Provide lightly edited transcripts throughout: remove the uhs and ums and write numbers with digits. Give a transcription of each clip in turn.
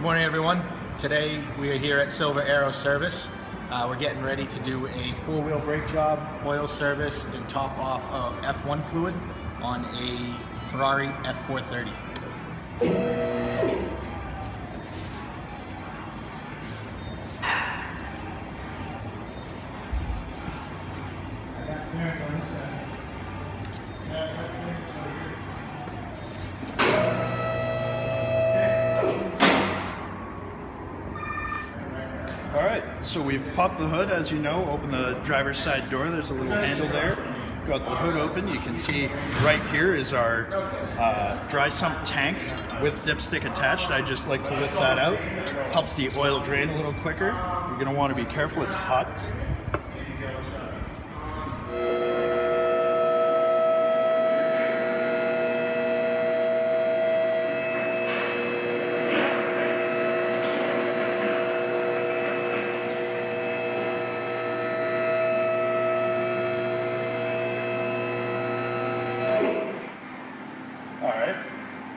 Good morning, everyone. Today we are here at Silver Arrow Service. We're getting ready to do a full-wheel brake job, oil service, and top off of F1 fluid on a Ferrari F430. Alright, so we've popped the hood, as you know, open the driver's side door. There's a little handle there. Got the hood open. You can see right here is our dry sump tank with dipstick attached. I just like to lift that out. Helps the oil drain a little quicker. You're going to want to be careful, it's hot. Alright,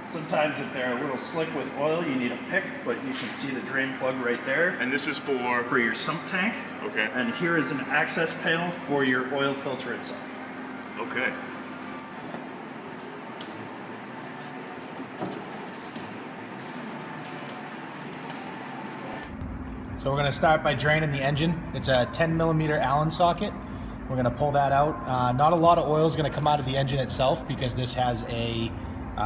sometimes if they're a little slick with oil, you need a pick, but you can see the drain plug right there. And this is for your sump tank. Okay. And here is an access panel for your oil filter itself. Okay. So we're going to start by draining the engine. It's a 10mm Allen socket. We're going to pull that out. Not a lot of oil is going to come out of the engine itself because this has a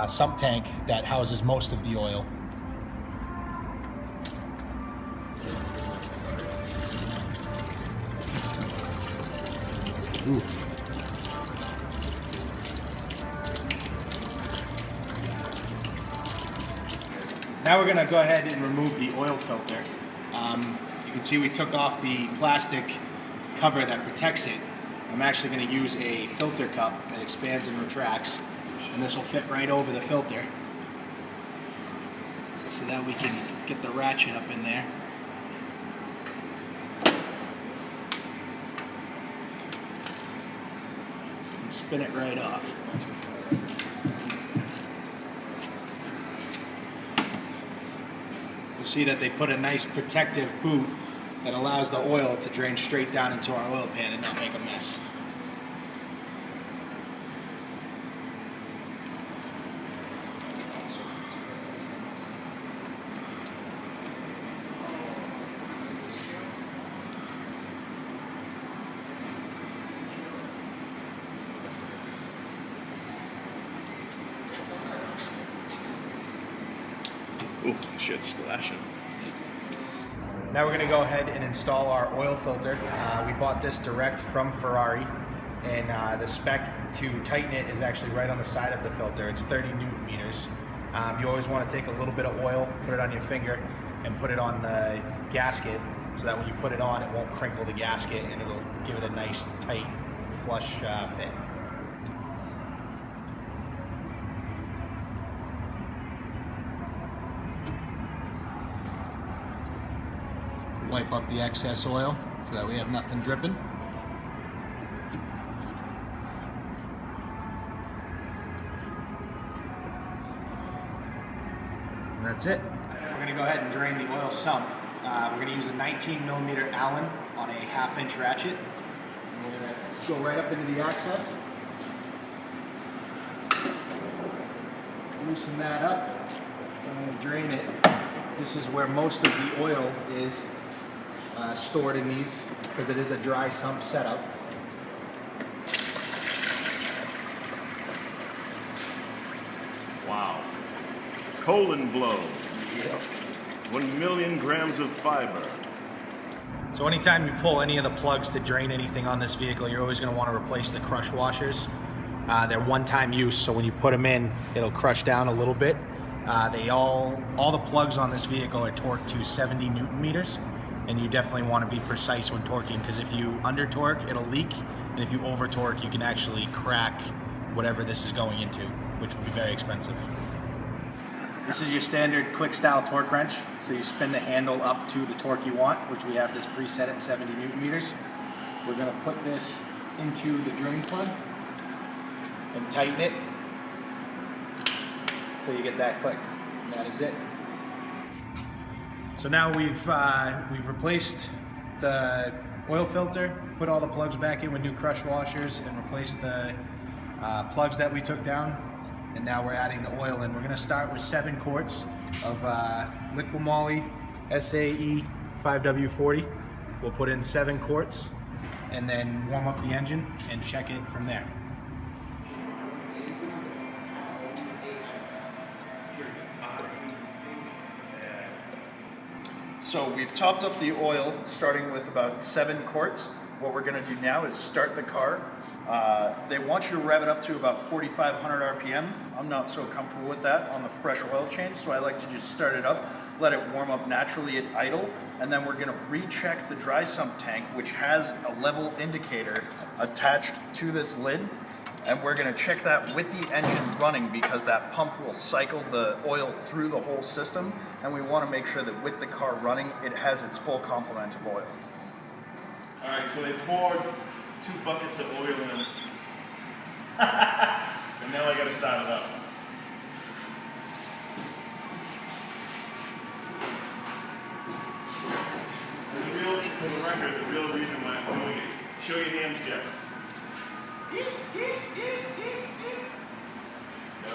sump tank that houses most of the oil. Ooh. Now we're going to go ahead and remove the oil filter. You can see we took off the plastic cover that protects it. I'm actually going to use a filter cup that expands and retracts, and this will fit right over the filter so that we can get the ratchet up in there. And spin it right off. You'll see that they put a nice protective boot that allows the oil to drain straight down into our oil pan and not make a mess. Ooh, shit's splashing. Now we're going to go ahead and install our oil filter. We bought this direct from Ferrari, and the spec to tighten it is actually right on the side of the filter. It's 30 Newton meters. You always want to take a little bit of oil, put it on your finger, and put it on the gasket so that when you put it on, it won't crinkle the gasket and it'll give it a nice, tight, flush fit. Wipe up the excess oil so that we have nothing dripping. And that's it. We're going to go ahead and drain the oil sump. We're going to use a 19mm Allen on a 1/2-inch ratchet. And we're going to go right up into the access. Loosen that up. I'm going to drain it. This is where most of the oil is stored in these because it is a dry sump setup. Wow. Colon blow. Yep. 1 million grams of fiber. So anytime you pull any of the plugs to drain anything on this vehicle, you're always going to want to replace the crush washers. They're one-time use, so when you put them in, it'll crush down a little bit. All the plugs on this vehicle are torqued to 70 Newton meters, and you definitely want to be precise when torquing, because if you under torque, it'll leak, and if you over torque, you can actually crack whatever this is going into, which would be very expensive. This is your standard click style torque wrench, so you spin the handle up to the torque you want, which we have this preset at 70 Newton meters. We're going to put this into the drain plug and tighten it until you get that click, and that is it. So now we've replaced the oil filter, put all the plugs back in with new crush washers, and replaced the plugs that we took down. And now we're adding the oil in. We're going to start with 7 quarts of liquid moly SAE 5W40. We'll put in 7 quarts and then warm up the engine and check it from there. So we've topped up the oil, starting with about 7 quarts. What we're going to do now is start the car. They want you to rev it up to about 4,500 RPM. I'm not so comfortable with that on the fresh oil change, so I like to just start it up, let it warm up naturally at idle, and then we're going to recheck the dry sump tank, which has a level indicator attached to this lid. And we're going to check that with the engine running, because that pump will cycle the oil through the whole system, and we want to make sure that with the car running, it has its full complement of oil. All right, so they poured 2 buckets of oil in. And now I gotta start it up. For the record, the real reason why I'm doing it. Show your hands, Jeff. No.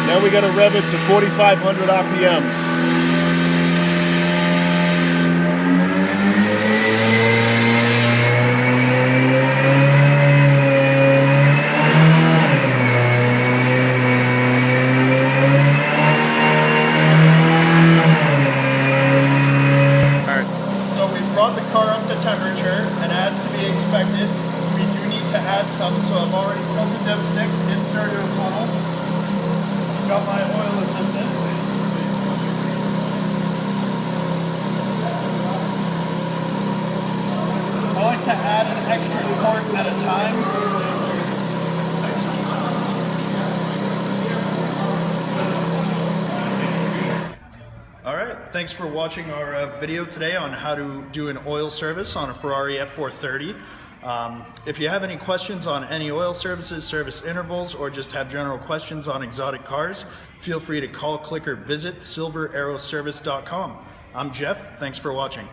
Now we gotta rev it to 4,500 RPMs. So we've brought the car up to temperature, and as to be expected, we do need to add some. So I've already pulled the dipstick, inserted a funnel, got my oil assistant. I like to add an extra quart at a time. Thanks for watching our video today on how to do an oil service on a Ferrari F430. If you have any questions on any oil services, service intervals, or just have general questions on exotic cars, feel free to call, click, or visit silverarrowservice.com. I'm Jeff. Thanks for watching.